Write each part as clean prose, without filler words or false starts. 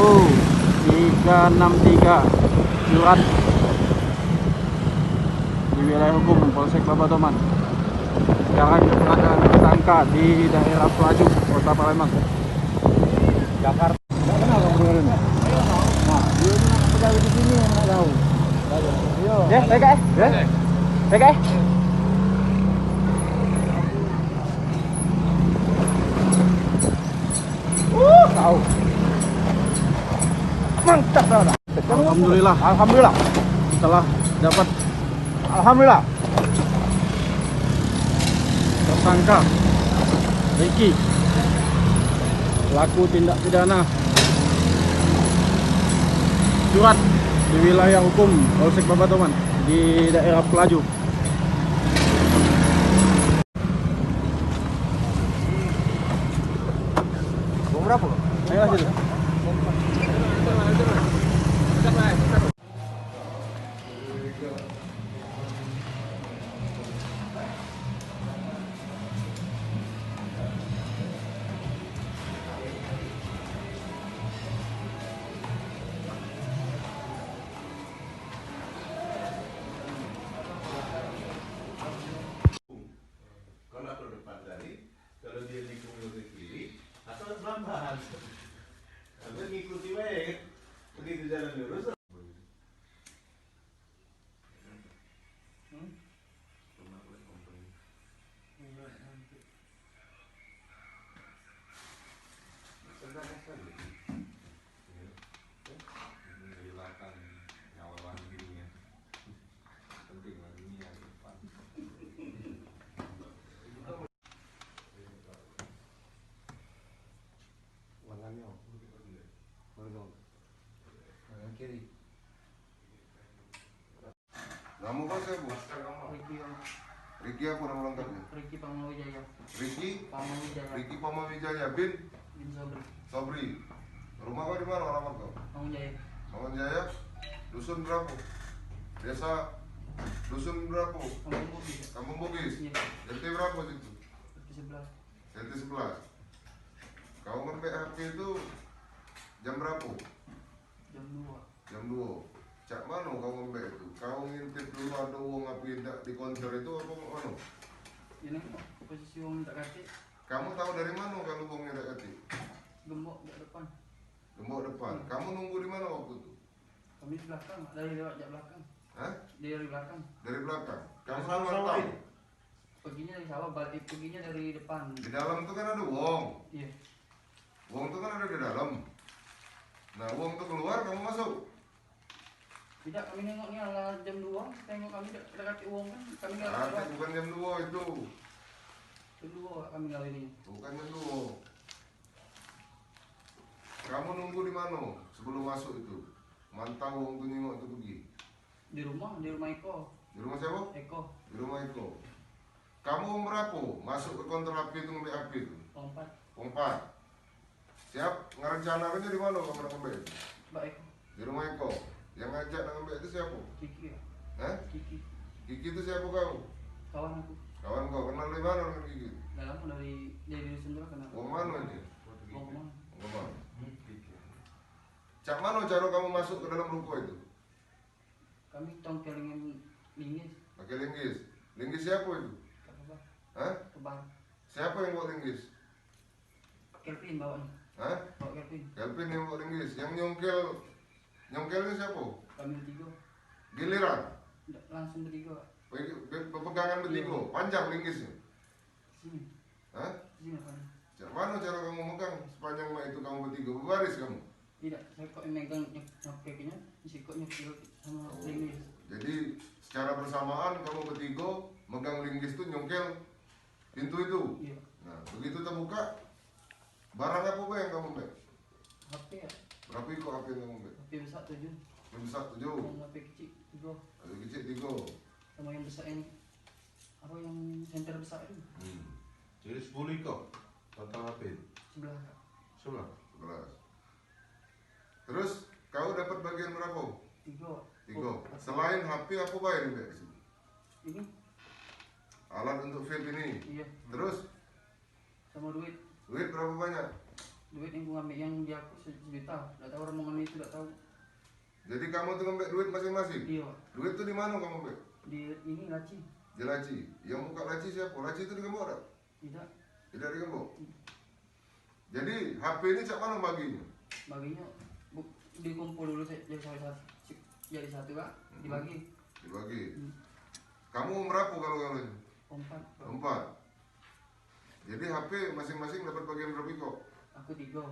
Oh, 363 Jurat di wilayah hukum Polsek Babatoman. Sekarang kita kedatangan tersangka di daerah Pelaju, Kota Palembang, Jakarta. Nggak kenal kamu dengan ini? Nah, dia itu nak pegawai di sini yang nak tahu. Ya, PKS. Ya. PKS. Tahu. Mantap dah. Alhamdulillah. Alhamdulillah. Setelah dapat Alhamdulillah. tersangka Ricky pelaku tindak pidana surat di wilayah hukum Polsek Babatoman di daerah Pelaju. Bom berapa? Ayo situ. Kalau dia nikung ke kiri atau pelan-pelan, kalau ngikuti wae begitu jalan lurus. Menghilangkan nyawa dirinya, penting dunia di depan. Kiri. Kamu kok saya bu? Ricky apa nama lengkapnya? Ricky Pamawijaya. Ricky? Pamawijaya. Ricky Pamawijaya bin Bin Sobri. Sobri. Rumah kau di mana? Alamat kau? Pamawijaya. Mangunjaya. Dusun berapa? Desa dusun berapa? Kampung Bugis. Kampung Bugis. Iya. RT berapa situ? Di sebelah. RT 11. Kau ngebek HP itu jam berapa? Jam 2. Jam 2. Cak mana kau ngebek itu? Kau ngintip dulu ada uang apa tidak di konser itu apa mana? Ini posisi uang minta kaki. Kamu tahu dari mana kalau uangnya tidak kati? Gembok di depan. Gembok depan. Kamu nunggu di mana waktu itu? Kami di belakang. Dari lewat jak belakang. Hah? Dari belakang. Dari belakang. Kamu selalu tahu. Perginya dari sawah, balik perginya dari depan. Di dalam itu kan ada uang. Iya. Uang itu kan ada di dalam. Nah, uang itu keluar, kamu masuk. Tidak, kami nengoknya ala jam 2. Tengok kami dekat uang kan. Kami nggak Nah, lewat. bukan jam 2 itu. Jam 2 kami kali ini. Bukan jam 2. Kamu nunggu di mana sebelum masuk itu? Mantau uang itu nengok itu pergi. Di rumah Eko. Di rumah siapa? Eko. Di rumah Eko. Kamu uang berapa? Masuk ke konter api itu ngambil api itu? Lompat. Uang 4. Siap? Ngerencanakannya di mana kamu nak ngambil itu? Mbak Eko. Di rumah Eko. Yang ngajak nak ngambil itu siapa? Kiki ya. Hah? Kiki. Kiki itu siapa kau? Kawan aku. Kawan kau kenal dari mana dengan Kiki? Dalam dari dusun juga kenal. Uang mana ini? Uang mana? Uang mana? Cak mana cara kamu masuk ke dalam ruko itu? Kami tongkelingin linggis. Pakai linggis. Linggis siapa itu? Kebal. Hah? Kebal. Siapa yang bawa linggis? Kelvin bawanya. Hah? Bawa Kelvin. Kelvin yang bawa linggis. Yang nyongkelnya siapa? Kami bertiga. Giliran. Langsung bertiga. Pegangan bertiga. Panjang linggisnya. Sini. Hah? Sini kan. Cak mana cara kamu megang sepanjang itu kamu bertiga? Berbaris kamu. Tidak, saya kok megang kakinya, si kok nyekil sama Oh. linggis. Jadi secara bersamaan kamu bertiga megang linggis itu nyongkel pintu itu. Iya. Nah, begitu terbuka, barang apa yang kamu beli? HP ya. Berapa ikut HP yang kamu beli? HP besar 7. Yang besar 7, Yang HP kecil 3. yang kecil 3. Sama yang besar ini. Apa yang senter besar itu? Jadi 10 ikut total HP. Sebelah kak. 11. Terus kau dapat bagian berapa? 3. 3. Selain HP apa bayar di sini? Ini? Alat untuk vape ini. Iya. Terus Sama duit duit berapa banyak? 5 Duit yang gua ambil yang dia aku sejuta. Enggak tahu orang mau ngambil itu, enggak tahu. Jadi kamu tuh ngambil duit masing-masing? Iya, Pak. Duit tuh di mana kamu ambil? Di ini laci. Di laci. Yang buka laci siapa? Laci itu digembok tak? Tidak. Tidak digembok. Jadi HP ini siapa mana baginya? Baginya dikumpul dulu jadi satu Pak, dibagi. Dibagi. Kamu berapa kalau ini? 4. 4. Jadi HP masing-masing dapat bagian berapa kok? Aku 3.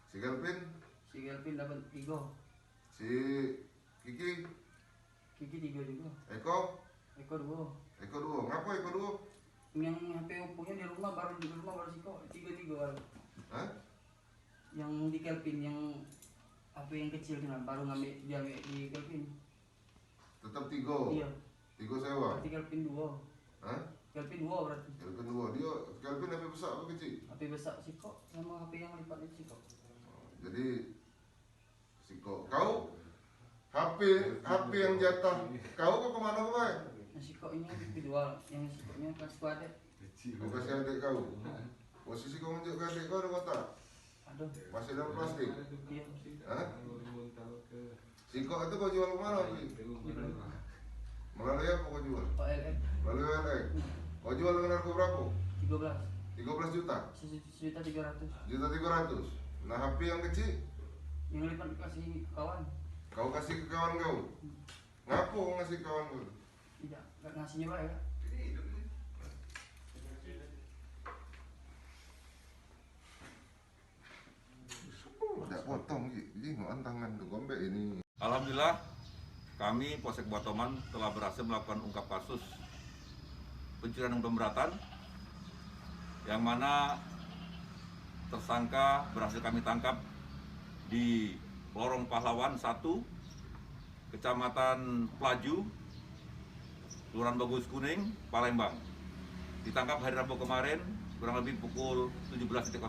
Si Kelvin, Si Gelvin dapat 3. si Kiki, Kiki 3 juga. Eko, Eko 2. Eko 2. Ngapa Eko 2? Yang HP Oppo-nya di rumah baru Siko 3 baru. Hah? Yang di Kelvin yang HP yang kecil dengan baru ngambil dia ambil di Kelvin. Tetap 3. Iya. 3 sewa. Berarti Kelvin 2. Hah? Kelvin 2 berarti. Kelvin 2. Dia Kelvin HP besar apa kecil? HP besar Siko sama HP yang lipat itu Siko. Jadi Siko, kau HP yang jatah kau kemana kau? Yang Siko ini individual, yang Sikonya kasih ke adik. Kau kasih adik kau. Posisi kau menunjuk ke adik kau ada kotak? Aduh. Masih dalam plastik? Iya. Hah? Siko itu kau jual kemana? Melalui apa kau jual? OLX Melalui OLX. Kau jual dengan harga berapa? 13. 13 juta? Sejuta 300. Juta 300. Nah HP yang kecil Yang lipat kasih kawan. kau kasih ke kawan kau. Ngapo kau ngasih ke kawan kau? Tidak, enggak ngasihnya Pak ya. Tidak potong, ini tangan tuh gombek ini. Alhamdulillah, kami Polsek Batoman telah berhasil melakukan ungkap kasus pencurian dan pemberatan yang mana tersangka berhasil kami tangkap di Lorong Pahlawan 1, Kecamatan Pelaju, Kelurahan Bagus Kuning, Palembang. Ditangkap hari Rabu kemarin, kurang lebih pukul 17.00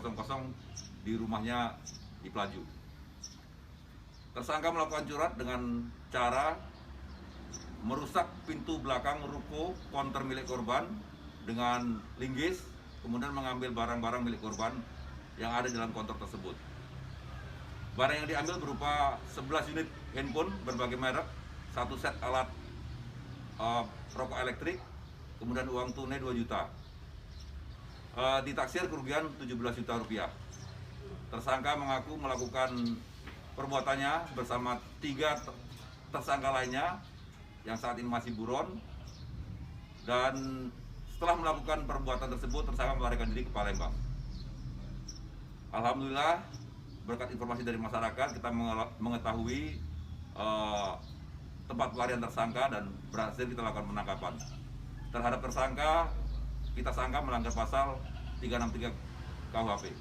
di rumahnya di Pelaju. Tersangka melakukan curat dengan cara merusak pintu belakang ruko konter milik korban dengan linggis, kemudian mengambil barang-barang milik korban yang ada di dalam konter tersebut. Barang yang diambil berupa 11 unit handphone berbagai merek, 1 set alat rokok elektrik, kemudian uang tunai 2 juta. Ditaksir kerugian 17 juta rupiah. Tersangka mengaku melakukan perbuatannya bersama 3 tersangka lainnya yang saat ini masih buron, dan setelah melakukan perbuatan tersebut tersangka melarikan diri ke Palembang. Alhamdulillah, berkat informasi dari masyarakat kita mengetahui tempat pelarian tersangka dan berhasil kita lakukan penangkapan. Terhadap tersangka kita sangka melanggar pasal 363 KUHP.